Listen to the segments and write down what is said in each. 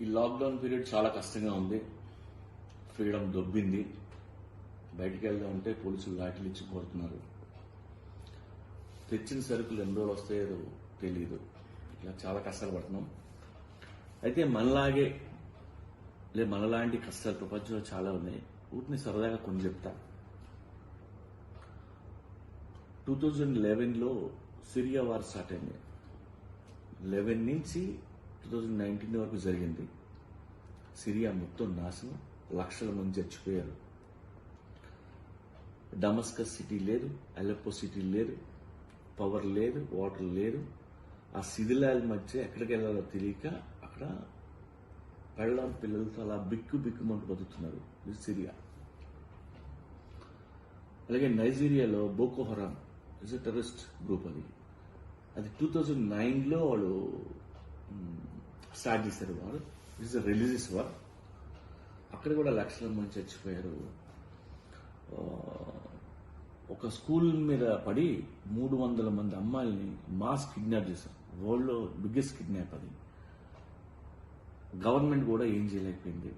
ఈ lockdown period చాలా కష్టంగా ఉంది. ఫ్రీడమ్ దొబ్బింది. బయటికి వెళ్దామంటే పోలీసులు లాఠీలు ఇచ్చి కొడుతున్నారు. తెచ్చిన సరుకులు ఎన్ని రోజులు వస్తాయో తెలియదు. ఇట్లా చాలా కష్టాలు పడుతున్నాం. అయితే మనలాంటి కష్టాలు ప్రపంచంలో చాలా ఉన్నాయి. వీటిని సరదాగా కొన్ని చెప్తా. 2011లో సిరియా వార్ స్టార్ట్ అయింది. 11 నుంచి 2019 వరకు జరిగింది. సిరియా మొత్తం నాశనం, లక్షల మంది చచ్చిపోయారు. డమస్కస్ సిటీ లేదు, అలెప్పో సిటీ లేదు, పవర్ లేదు, వాటర్ లేదు. ఆ శిథిలాల మధ్య ఎక్కడికి వెళ్ళాలో తెలియక అక్కడ పెళ్ళాం పిల్లలతో అలా బిక్కుమంటూ బతుకుతున్నారు. ఇది సిరియా. అలాగే నైజీరియాలో బోకో హరామ్ ఇస్ ఎ టెర్రరిస్ట్ గ్రూప్. అది 2009లో వాళ్ళు స్టార్ట్ చేశారు. వారు ఇట్స్ ఎ రిలీజియస్ వార్. అక్కడ కూడా లక్షల మంది చచ్చిపోయారు. ఒక స్కూల్ మీద పడి 300 మంది అమ్మాయిల్ని మాస్ కిడ్నాప్ చేశారు. వరల్డ్లో బిగ్గెస్ట్ కిడ్నాప్ అది. గవర్నమెంట్ కూడా ఏం చేయలేకపోయింది.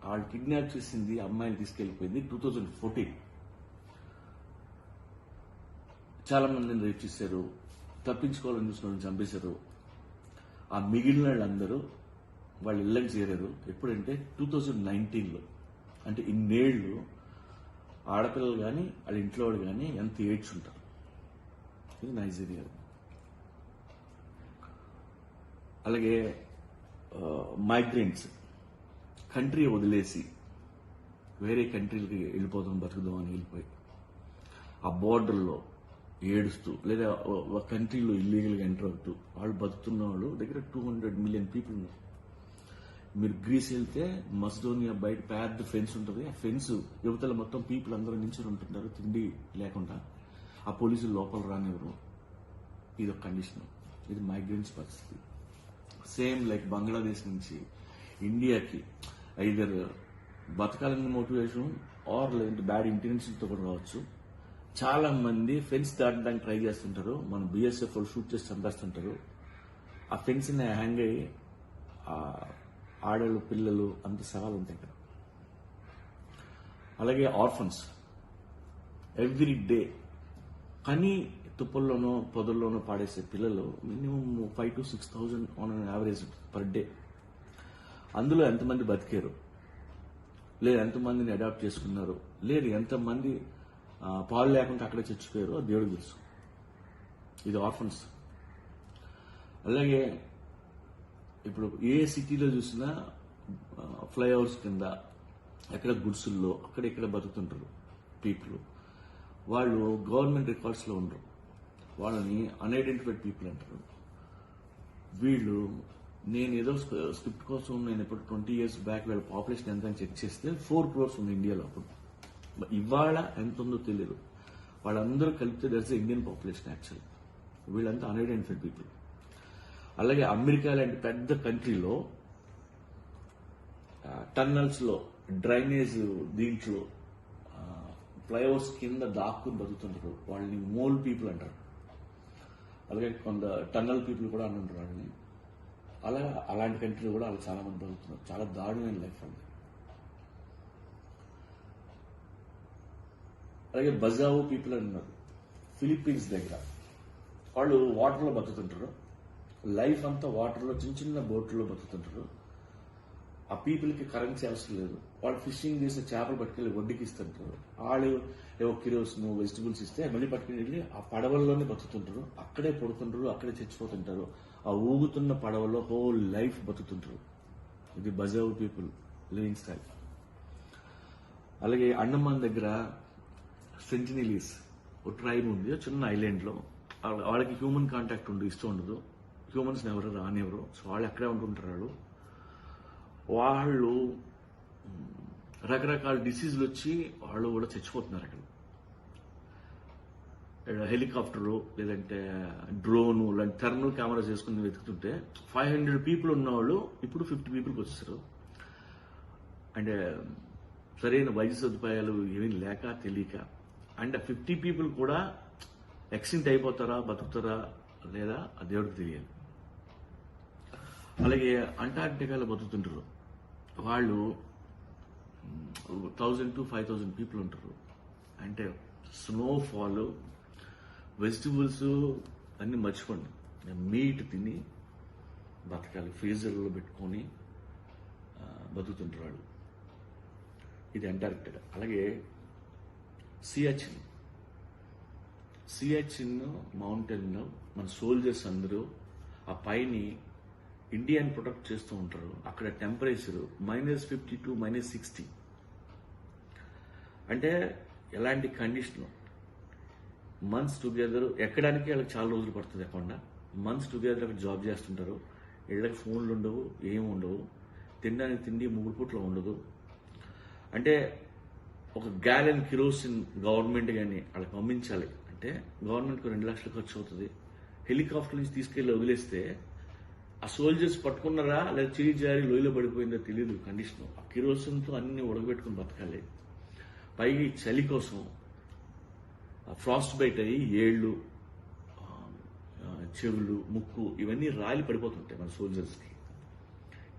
వాళ్ళు కిడ్నాప్ చేసింది అమ్మాయిని తీసుకెళ్లిపోయింది 2014. చాలా మందిని రేప్ చేశారు. తప్పించుకోవాలని చూసిన వాళ్ళని చంపేశారు. ఆ మిగిలిన వాళ్ళందరూ వాళ్ళ ఇళ్ళకి చేరారు. ఎప్పుడంటే 2019లో. అంటే ఇన్నేళ్లు ఆడపిల్లలు కానీ వాళ్ళ ఇంట్లో వాళ్ళు కానీ ఎంత ఏడ్చుంటారు. ఇది నైజీరియా. అలాగే మైగ్రెంట్స్ కంట్రీ వదిలేసి వేరే కంట్రీలకి వెళ్ళిపోదాం, బతుకుదాం అని వెళ్ళిపోయి ఆ బోర్డర్లో ఏడుస్తూ, లేదా ఒక కంట్రీలో ఇల్లీగల్గా ఎంటర్ అవుతూ వాళ్ళు బతుకుతున్న వాళ్ళు దగ్గర 200 మిలియన్ పీపుల్ ఉన్నారు. మీరు గ్రీస్ వెళ్తే మస్డోనియా బయట పెద్ద ఫెన్స్ ఉంటుంది. ఆ ఫెన్స్ యువతల మొత్తం పీపుల్ అందరూ నించుని ఉంటున్నారు తిండి లేకుండా. ఆ పోలీసులు లోపల రానివ్వరు. ఇది ఒక కండిషన్. ఇది మైగ్రెంట్స్ పరిస్థితి. సేమ్ లైక్ బంగ్లాదేశ్ నుంచి ఇండియాకి ఐదర్ బతకాలని మోటివేషన్ ఆర్ లేదంటే బ్యాడ్ ఇంటెన్షన్తో కూడా రావచ్చు. చాలా మంది ఫెన్స్ దాటడానికి ట్రై చేస్తుంటారు. మన బిఎస్ఎఫ్ వాళ్ళు షూట్ చేసి చంపేస్తుంటారు. ఆ ఫెన్స్ ని హ్యాంగ్ అయ్యి ఆడవాళ్ళు పిల్లలు అంత సవాలు ఉంటాయి కదా. అలాగే ఆర్ఫన్స్ ఎవ్రీ డే కానీ తుప్పల్లోనో పొదల్లోనో పాడేసే పిల్లలు minimum 5,000 to 6,000 on an average per day. అందులో ఎంతమంది బతికారు, లేదు ఎంతమందిని అడాప్ట్ చేసుకున్నారు, లేదు ఎంతమంది పాలు లేకుండా అక్కడే చచ్చిపోయారు, దేవుడికి తెలుసు. ఇది ఆర్ఫన్స్. అలాగే ఇప్పుడు ఏ సిటీలో చూసినా ఫ్లైఓవర్స్ కింద ఎక్కడ గుడ్సుల్లో అక్కడ ఇక్కడ బతుకుతుంటారు పీపుల్. వాళ్ళు గవర్నమెంట్ రికార్డ్స్లో ఉండరు. వాళ్ళని అన్ఐడెంటిఫైడ్ పీపుల్ అంటారు. వీళ్ళు నేను ఏదో స్క్రిప్ట్ కోసం నేను ఇప్పుడు 20 years బ్యాక్ వీళ్ళ పాపులేషన్ ఎంత అని చెక్ చేస్తే 4 crores ఉంది ఇండియాలో. అప్పుడు ఇవాళ ఎంత ఉందో తెలియదు. వాళ్ళందరూ కలిపితే దట్స్ ఇండియన్ పాపులేషన్ యాక్చువల్. వీళ్ళంతా అన్ఐడెంటిఫైడ్ పీపుల్. అలాగే అమెరికా లాంటి పెద్ద కంట్రీలో టన్నల్స్ లో డ్రైనేజ్ దీంట్లో ఫ్లైఓవర్స్ కింద దాక్కుని బతుకుతుంటారు. వాళ్ళని మోల్ పీపుల్ అంటారు. అలాగే కొంత టన్నల్ పీపుల్ కూడా అంటుంటారు వాళ్ళని. అలాంటి కంట్రీలో కూడా వాళ్ళు చాలా మంది బతుకుతున్నారు. చాలా దారుణమైన లైఫ్ అండి. అలాగే బజావో పీపుల్ అని ఉన్నారు ఫిలిప్పీన్స్ దగ్గర. వాళ్ళు వాటర్లో బతుకుతుంటారు. లైఫ్ అంతా వాటర్లో చిన్న బోట్లో బతుకుతుంటారు. ఆ పీపుల్కి కరెన్సీ అవసరం లేదు. వాళ్ళు ఫిషింగ్ చేసే చేపలు పట్టుకెళ్ళి వడ్డీకి ఇస్తుంటారు. వాళ్ళు ఏవో కిరోస్ను వెజిటబుల్స్ ఇస్తే మళ్ళీ పట్టుకుని వెళ్ళి ఆ పడవల్లోనే బతుకుతుంటారు. అక్కడే పడుతుంటారు, అక్కడే చచ్చిపోతుంటారు. ఆ ఊగుతున్న పడవలో హోల్ లైఫ్ బతుకుతుంటారు. ఇది బజావు పీపుల్ లివింగ్ స్టైల్. అలాగే అండమాన్ దగ్గర సెంటినెలీస్ ఒక ట్రైబ్ ఉంది, చిన్న ఐలాండ్లో. వాళ్ళకి హ్యూమన్ కాంటాక్ట్ ఇష్టం ఉండదు. హ్యూమన్స్ ఎవరు రానివ్వరు. సో వాళ్ళు అక్కడే ఉంటుంటారు. వాళ్ళు రకరకాల డిసీజులు వచ్చి వాళ్ళు కూడా చచ్చిపోతున్నారు. అక్కడ హెలికాప్టరు లేదంటే డ్రోను లాంటి థర్మల్ కెమెరా చేసుకుని వెతుకుతుంటే 500 people ఉన్నవాళ్ళు ఇప్పుడు 50 peopleకి వచ్చేసారు. అంటే సరైన వైద్య సదుపాయాలు ఏమీ లేక తెలియక. అండ్ 50 people కూడా ఎక్సిడెంట్ అయిపోతారా బతుకుతారా లేదా ఆ దేవుడికి తెలియాలి. అలాగే అంటార్క్టికాలో బతుకుతుంటారు వాళ్ళు 1000 to 5000 పీపుల్ ఉంటారు. అంటే స్నోఫాల్, వెజిటబుల్స్ అన్నీ మర్చిపోండి, మీట్ తిని బతకాలి, ఫ్రీజర్లో పెట్టుకొని బతుకుతుంటారు వాళ్ళు. ఇది అంటార్క్టికా. అలాగే సియాచిన్ మౌంటైన్లో మన సోల్జర్స్ అందరూ ఆ పైని ఇండియాని ప్రొటెక్ట్ చేస్తూ ఉంటారు. అక్కడ టెంపరేచర్ -50 to -60. అంటే ఎలాంటి కండిషన్, మంత్స్ టుగెదర్ ఎక్కడానికి వాళ్ళకి చాలా రోజులు పడుతుంది. ఎక్కడ మంత్స్ టుగెదర్ అక్కడ జాబ్ చేస్తుంటారు. ఇళ్ళకి ఫోన్లు ఉండవు, ఏమి ఉండవు, తినడానికి తిండి 3 పూట్ల ఉండదు. అంటే ఒక గ్యాలన్ కిరోసిన్ గవర్నమెంట్ కానీ వాళ్ళకి పంపించాలి అంటే గవర్నమెంట్కి 2 లక్షలు ఖర్చు అవుతుంది. హెలికాప్టర్ నుంచి తీసుకెళ్లి వదిలేస్తే ఆ సోల్జర్స్ పట్టుకున్నారా లేదా చేయి జారి లోయలో పడిపోయిందో తెలియదు కండిషన్. ఆ కిరోసిన్తో అన్ని ఉడకబెట్టుకుని బతకాలి. పైగా ఈ చలి కోసం ఫ్రాస్ట్ బైట్ అయ్యి ఏళ్ళు, చెవులు, ముక్కు ఇవన్నీ రాలి పడిపోతుంటాయి మన సోల్జర్స్కి.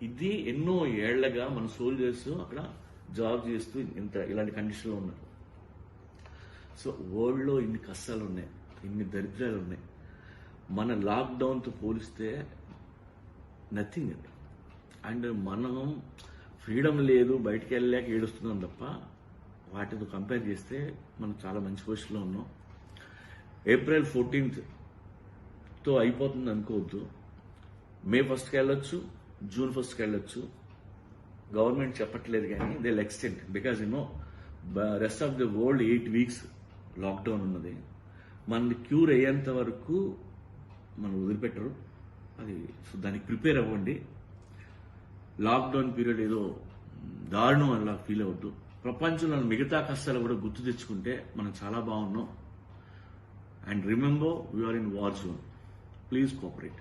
ఇది ఎన్నో ఏళ్లగా మన సోల్జర్స్ అక్కడ జాబ్ చేస్తూ ఇలాంటి కండిషన్లో ఉన్నారు. సో వరల్డ్లో ఇన్ని కష్టాలు ఉన్నాయి, ఇన్ని దరిద్రాలు ఉన్నాయి. మన లాక్డౌన్తో పోలిస్తే నథింగ్ అండి. అండ్ మనం ఫ్రీడమ్ లేదు, బయటికి వెళ్ళలేక ఏడుస్తున్నాం తప్ప వాటితో కంపేర్ చేస్తే మనం చాలా మంచి పొజిషన్లో ఉన్నాం. April 14th అయిపోతుంది అనుకోవద్దు. May 1st వెళ్ళొచ్చు, June 1st వెళ్ళొచ్చు. గవర్నమెంట్ చెప్పట్లేదు కానీ they will extend, because rest of the world 8 weeks lockdown ఉన్నది. మనది క్యూర్ అయ్యేంత వరకు మనం వదిలిపెట్టరు. అది సో దానికి ప్రిపేర్ అవ్వండి. లాక్డౌన్ పీరియడ్ ఏదో దారుణం అలా ఫీల్ అవద్దు. ప్రపంచంలో మిగతా కష్టాలు కూడా గుర్తు తెచ్చుకుంటే మనం చాలా బాగున్నాం. And remember, we are in war zone. Please cooperate.